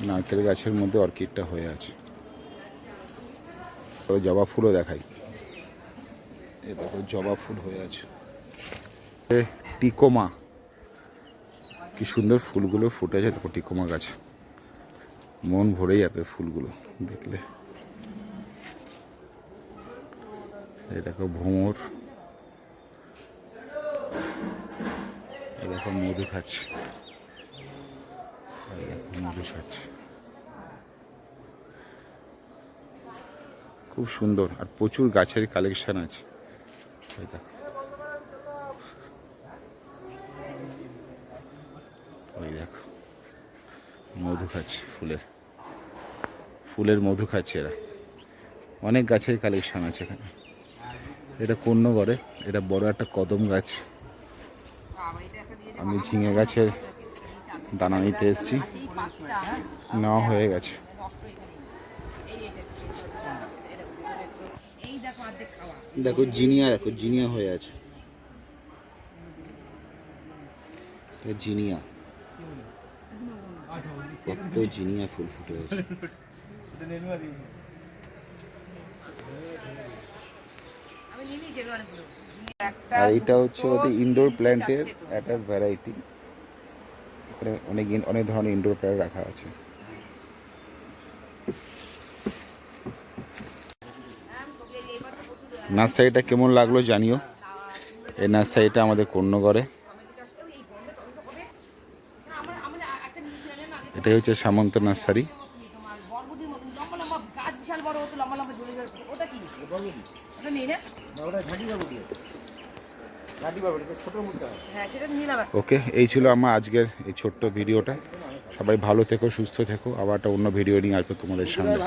নারকেল গাছের মধ্যে অর্কিডটা হয়ে আছে। তবে জবা ফুলও দেখাই, এ দেখো জবা ফুল হয়ে আছে। টিকোমা, কি সুন্দর ফুলগুলো ফুটে আছে দেখো টিকোমা গাছ, মন ভরে যাবে ফুলগুলো দেখলে। এই দেখো ভ্রমর, এই দেখো মধু খাচ্ছে, এই দেখো মধু খাচ্ছে, খুব সুন্দর। আর প্রচুর গাছের কালেকশন আছে। এই দেখো, ওই দেখো মধু খাচ্ছে, ফুলের মধু খাচ্ছে এরা। অনেক গাছের কালেকশন আছে এখানে। এটা কর্ণগড়ে, এটা বড় একটা কদম গাছ। আমি ঝিঙে গাছের দানা নিতে এসেছি, নেওয়া হয়ে গেছে। দেখো জিনিয়া, দেখো জিনিয়া হয়ে আছে, জিনিয়া, কত জিনিয়া ফুল ফুটে আছে। আর এটা হচ্ছে ওদের ইনডোর প্ল্যান্টের একটা ভ্যারাইটি। অনেক ধরনের ইনডোর প্ল্যান্ট রাখা আছে। নার্সারিটা কেমন লাগলো জানিও। এই নার্সারিটা আমাদের কর্ণগড়ে। এটাই হচ্ছে সামন্ত নার্সারি। ওকে, এই ছিল আমার আজকের এই ছোট্ট ভিডিওটা। সবাই ভালো থেকো, সুস্থ থেকো। আবার একটা অন্য ভিডিও নিয়ে আসবো তোমাদের সামনে।